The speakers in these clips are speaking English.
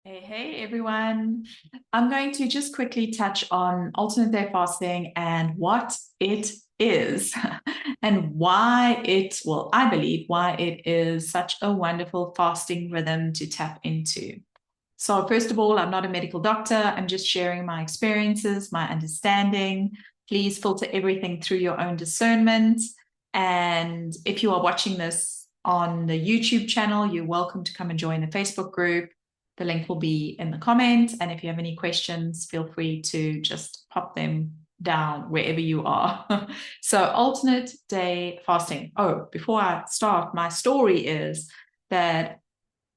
Hey everyone. I'm going to just quickly touch on alternate day fasting and what it is and why I believe why it is such a wonderful fasting rhythm to tap into. So, first of all, I'm not a medical doctor. I'm just sharing my experiences, my understanding. Please filter everything through your own discernment. And if you are watching this on the YouTube channel, you're welcome to come and join the Facebook group. The link will be in the comment. And if you have any questions, feel free to just pop them down wherever you are. So, alternate day fasting. Oh, before I start, my story is that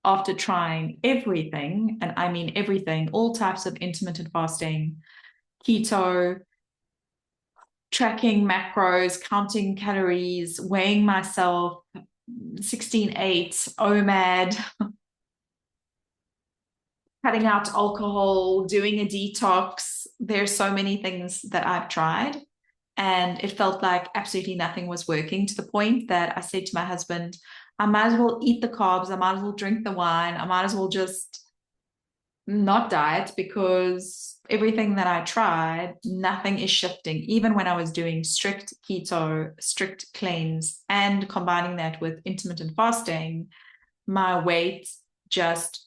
after trying everything, and I mean everything, all types of intermittent fasting, keto, tracking macros, counting calories, weighing myself, 16/8, OMAD, cutting out alcohol, doing a detox. There's so many things that I've tried. And it felt like absolutely nothing was working, to the point that I said to my husband, I might as well eat the carbs. I might as well drink the wine. I might as well just not diet, because everything that I tried, nothing is shifting. Even when I was doing strict keto, strict cleanse, and combining that with intermittent fasting, my weight just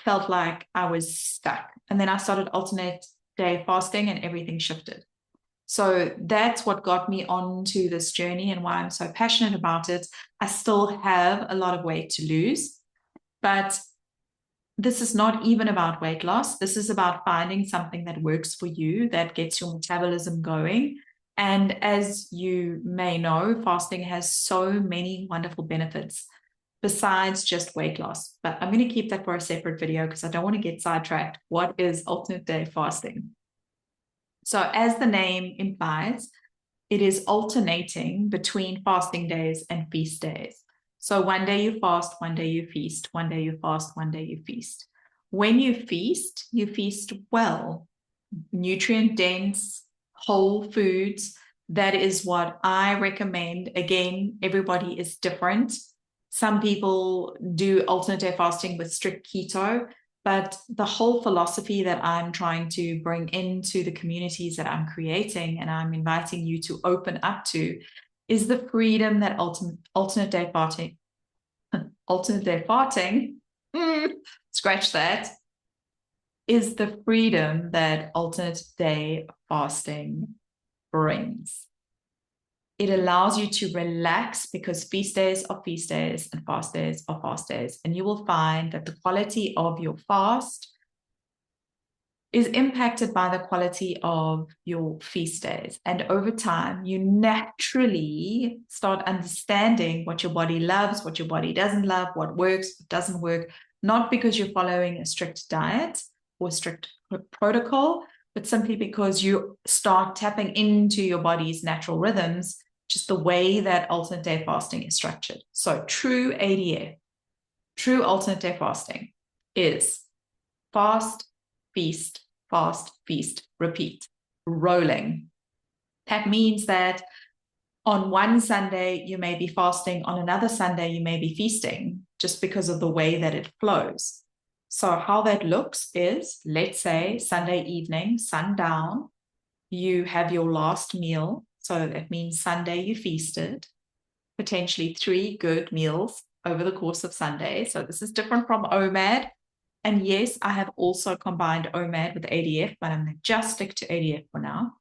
felt like I was stuck. And then I started alternate day fasting and everything shifted. So that's what got me onto this journey and why I'm so passionate about it. I still have a lot of weight to lose, but this is not even about weight loss. This is about finding something that works for you, that gets your metabolism going. And as you may know, fasting has so many wonderful benefits besides just weight loss. But I'm going to keep that for a separate video because I don't want to get sidetracked. What is alternate day fasting? So, as the name implies, it is alternating between fasting days and feast days. So, one day you fast, one day you feast, one day you fast, one day you feast. When you feast well, nutrient dense, whole foods. That is what I recommend. Again, everybody is different. Some people do alternate day fasting with strict keto, but the whole philosophy that I'm trying to bring into the communities that I'm creating and I'm inviting you to open up to is the freedom that alternate day fasting, scratch that, is the freedom that alternate day fasting brings. It allows you to relax because feast days are feast days and fast days are fast days. And you will find that the quality of your fast is impacted by the quality of your feast days. And over time, you naturally start understanding what your body loves, what your body doesn't love, what works, what doesn't work, not because you're following a strict diet or strict protocol, but simply because you start tapping into your body's natural rhythms, just the way that alternate day fasting is structured. So true ADF, true alternate day fasting is fast, feast, repeat, rolling. That means that on one Sunday, you may be fasting, on another Sunday, you may be feasting, just because of the way that it flows. So how that looks is, let's say Sunday evening, sundown, you have your last meal. So that means Sunday you feasted, potentially 3 good meals over the course of Sunday. So this is different from OMAD. And yes, I have also combined OMAD with ADF, but I'm going to just stick to ADF for now.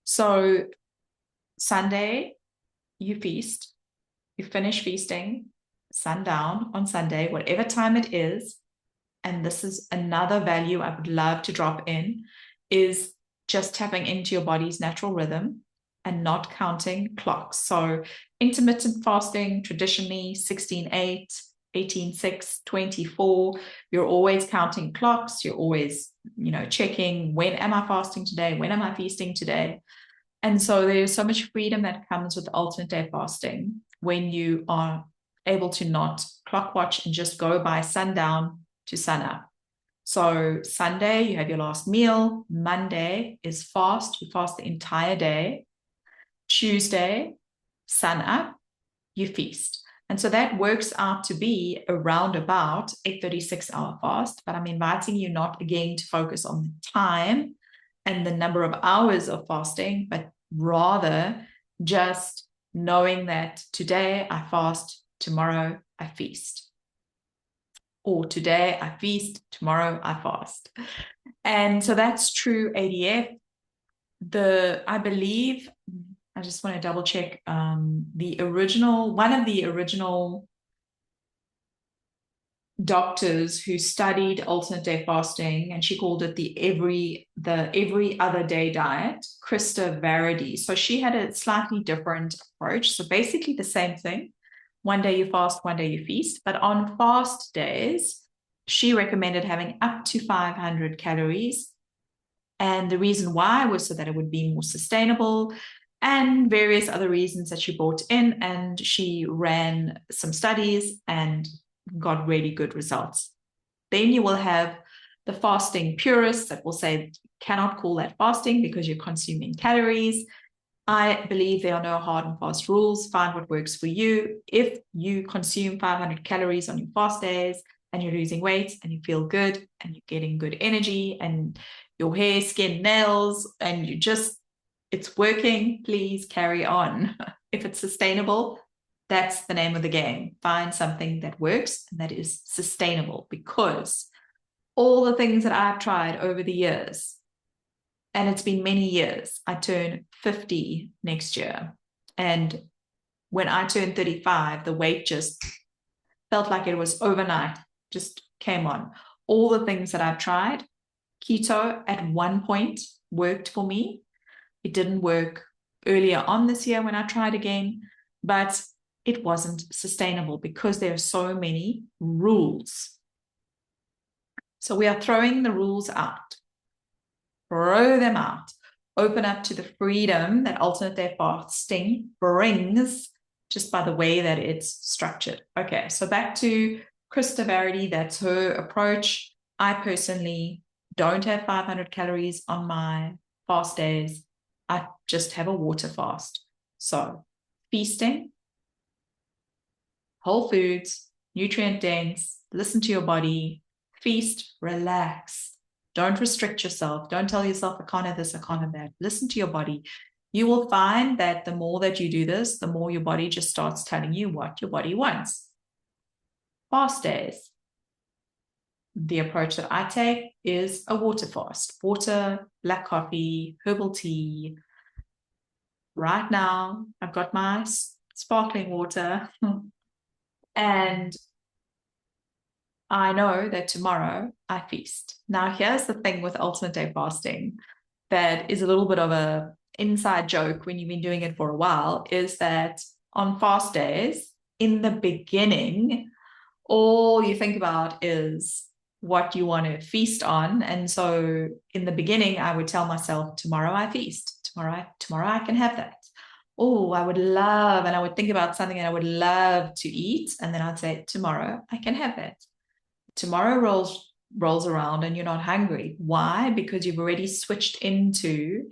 So Sunday, you feast, you finish feasting, sundown on Sunday, whatever time it is. And this is another value I would love to drop in, is just tapping into your body's natural rhythm and not counting clocks. So intermittent fasting, traditionally 16/8, 18/6, 24, you're always counting clocks. You're always, checking, when am I fasting today? When am I feasting today? And so there's so much freedom that comes with alternate day fasting when you are able to not clock watch and just go by sundown to sunup. So Sunday, you have your last meal. Monday is fast. You fast the entire day. Tuesday, sun up, you feast. And so that works out to be around about a 36-hour fast. But I'm inviting you not again to focus on the time and the number of hours of fasting, but rather just knowing that today I fast, tomorrow I feast. Or today I feast, tomorrow I fast. And so that's true ADF. I believe, I just want to double check, one of the original doctors who studied alternate day fasting, and she called it the every other day diet, Krista Varady. So she had a slightly different approach. So basically the same thing. One day you fast, one day you feast. But on fast days, she recommended having up to 500 calories. And the reason why was so that it would be more sustainable, and various other reasons that she brought in. And she ran some studies and got really good results. Then you will have the fasting purists that will say, cannot call that fasting because you're consuming calories. I believe there are no hard and fast rules. Find what works for you. If you consume 500 calories on your fast days and you're losing weight and you feel good and you're getting good energy and your hair, skin, nails, and it's working, please carry on. If it's sustainable, that's the name of the game. Find something that works and that is sustainable, because all the things that I've tried over the years, and it's been many years, I turn 50 next year. And when I turned 35, the weight just felt like it was overnight, just came on. All the things that I've tried, keto at one point worked for me. It didn't work earlier on this year when I tried again, but it wasn't sustainable because there are so many rules. So we are throwing the rules out. Throw them out. Open up to the freedom that alternate day fasting brings just by the way that it's structured. Okay, so back to Krista Varady, that's her approach. I personally don't have 500 calories on my fast days. I just have a water fast. So feasting, whole foods, nutrient dense, listen to your body, feast, relax. Don't restrict yourself. Don't tell yourself, I can't have this, I can't have that. Listen to your body. You will find that the more that you do this, the more your body just starts telling you what your body wants. Fast days. The approach that I take is a water fast. Water, black coffee, herbal tea. Right now, I've got my sparkling water. And I know that tomorrow I feast. Now, here's the thing with alternate day fasting that is a little bit of a inside joke when you've been doing it for a while, is that on fast days, in the beginning, all you think about is what you want to feast on. And so in the beginning, I would tell myself, tomorrow I feast. Tomorrow I can have that. Oh, I would love, and I would think about something that I would love to eat. And then I'd say, tomorrow I can have that. Tomorrow rolls around and you're not hungry. Why? Because you've already switched into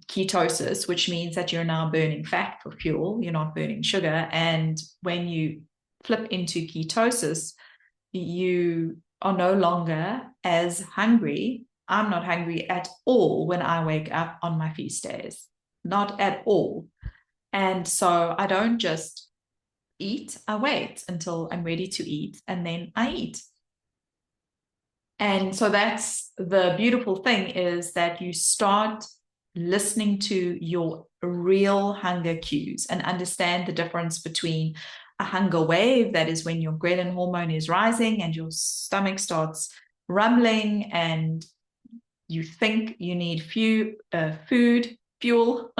ketosis, which means that you're now burning fat for fuel. You're not burning sugar. And when you flip into ketosis, you are no longer as hungry. I'm not hungry at all when I wake up on my feast days. Not at all. And so I don't just eat, I wait until I'm ready to eat, and then I eat. And so that's the beautiful thing, is that you start listening to your real hunger cues and understand the difference between a hunger wave, that is when your ghrelin hormone is rising and your stomach starts rumbling and you think you need food, fuel,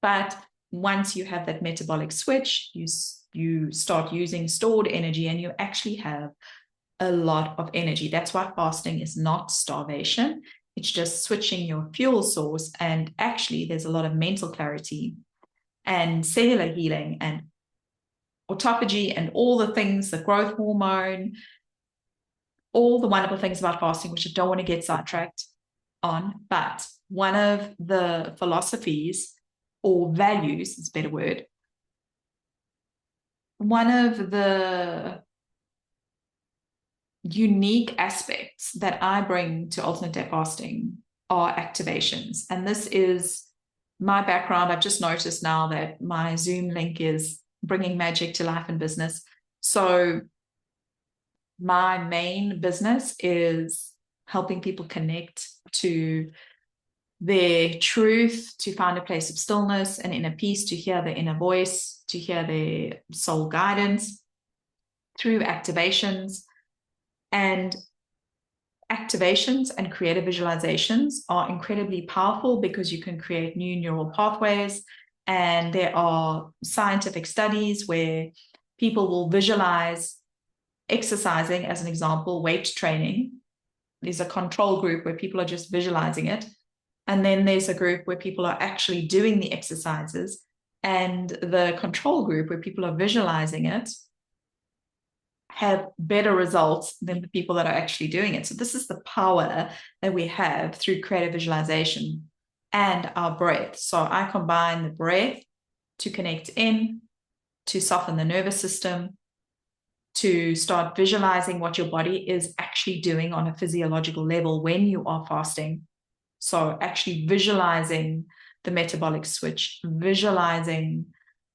but once you have that metabolic switch, you start using stored energy and you actually have a lot of energy. That's why fasting is not starvation. It's just switching your fuel source. And actually, there's a lot of mental clarity and cellular healing and autophagy and all the things, the growth hormone, all the wonderful things about fasting, which I don't want to get sidetracked on. But one of the philosophies or values, is a better word, one of the unique aspects that I bring to alternate day fasting are activations. And this is my background. I've just noticed now that my Zoom link is bringing magic to life and business. So my main business is helping people connect to their truth, to find a place of stillness and inner peace, to hear their inner voice, to hear their soul guidance through activations. And activations and creative visualizations are incredibly powerful because you can create new neural pathways. And there are scientific studies where people will visualize exercising, as an example, weight training. There's a control group where people are just visualizing it. And then there's a group where people are actually doing the exercises. And the control group where people are visualizing it have better results than the people that are actually doing it. So this is the power that we have through creative visualization and our breath. So I combine the breath to connect in, to soften the nervous system, to start visualizing what your body is actually doing on a physiological level when you are fasting. So actually visualizing the metabolic switch, visualizing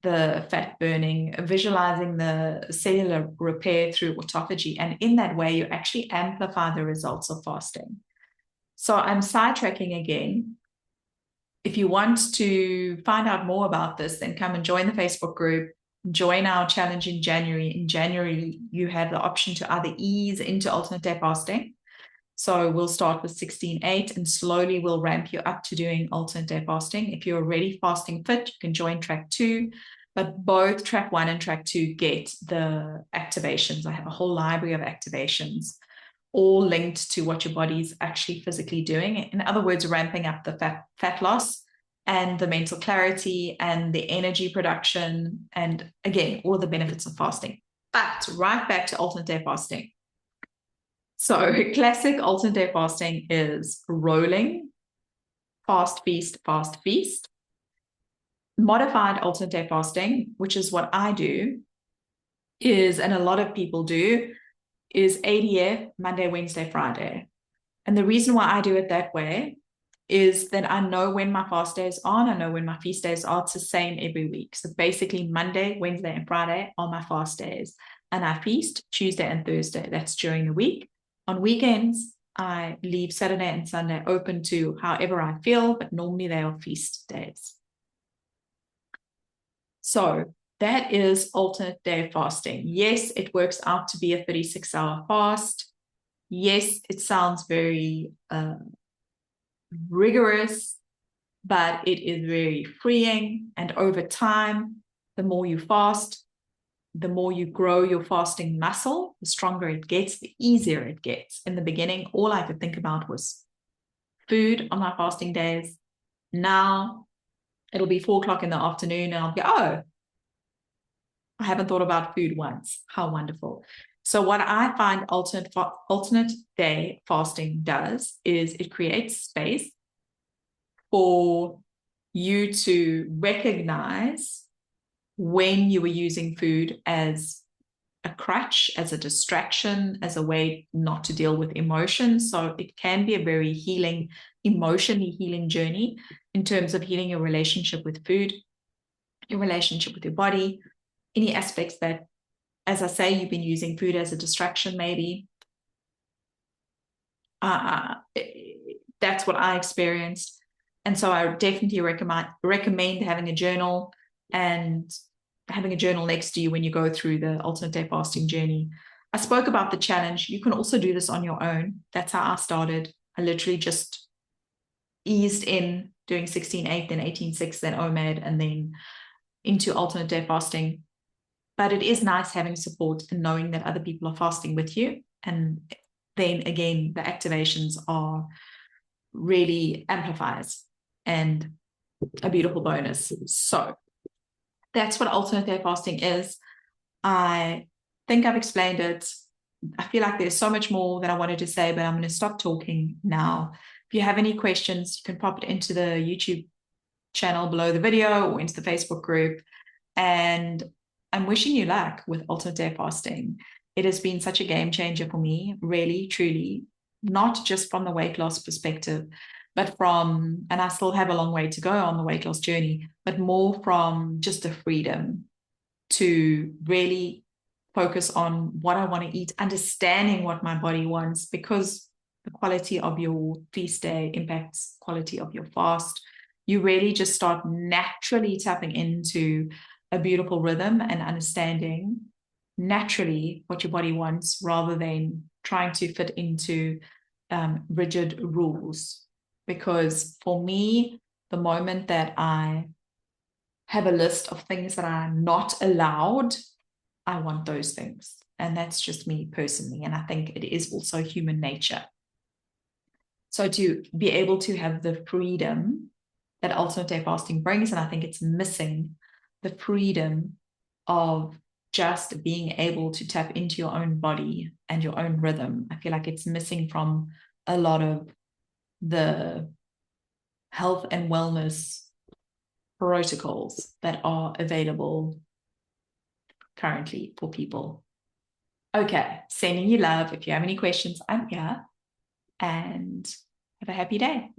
the fat burning, visualizing the cellular repair through autophagy. And in that way, you actually amplify the results of fasting. So I'm sidetracking again. If you want to find out more about this, then come and join the Facebook group, join our challenge in January. In January, you have the option to either ease into alternate day fasting. So we'll start with 16-8 and slowly we'll ramp you up to doing alternate day fasting. If you're already fasting fit, you can join track 2, but both track 1 and track 2 get the activations. I have a whole library of activations, all linked to what your body's actually physically doing. In other words, ramping up the fat loss and the mental clarity and the energy production. And again, all of the benefits of fasting. But right back to alternate day fasting. So classic alternate day fasting is rolling, fast feast, fast feast. Modified alternate day fasting, which is what I do, is, and a lot of people do, is ADF, Monday, Wednesday, Friday. And the reason why I do it that way is that I know when my fast days are and I know when my feast days are. It's the same every week. So basically Monday, Wednesday, and Friday are my fast days. And I feast Tuesday and Thursday. That's during the week. On weekends, I leave Saturday and Sunday open to however I feel, but normally they are feast days. So that is alternate day fasting. Yes, it works out to be a 36-hour fast. Yes, it sounds very rigorous, but it is very freeing. And over time, the more you fast, the more you grow your fasting muscle, the stronger it gets, the easier it gets. In the beginning, all I could think about was food on my fasting days. Now it'll be 4 o'clock in the afternoon and I'll be, oh, I haven't thought about food once. How wonderful. So what I find alternate day fasting does is it creates space for you to recognize when you were using food as a crutch, as a distraction, as a way not to deal with emotions. So it can be a very healing, emotionally healing journey in terms of healing your relationship with food, your relationship with your body, any aspects that, as I say, you've been using food as a distraction, maybe. That's what I experienced. And so I definitely recommend having a journal and having a journal next to you when you go through the alternate day fasting journey. I spoke about the challenge. You can also do this on your own. That's how I started. I literally just eased in doing 16-8, then 18-6, then OMAD, and then into alternate day fasting. But it is nice having support and knowing that other people are fasting with you. And then again, the activations are really amplifiers and a beautiful bonus. So that's what alternate day fasting is. I think I've explained it. I feel like there's so much more that I wanted to say, but I'm going to stop talking now. If you have any questions, you can pop it into the YouTube channel below the video or into the Facebook group. And I'm wishing you luck with alternate day fasting. It has been such a game changer for me, really, truly, not just from the weight loss perspective, but from, and I still have a long way to go on the weight loss journey, but more from just the freedom to really focus on what I want to eat, understanding what my body wants, because the quality of your feast day impacts quality of your fast. You really just start naturally tapping into a beautiful rhythm and understanding naturally what your body wants rather than trying to fit into rigid rules. Because for me, the moment that I have a list of things that are not allowed, I want those things. And that's just me personally. And I think it is also human nature. So to be able to have the freedom that alternate day fasting brings, and I think it's missing the freedom of just being able to tap into your own body and your own rhythm. I feel like it's missing from a lot of the health and wellness protocols that are available currently for people. Okay, sending you love. If you have any questions, I'm here, and have a happy day.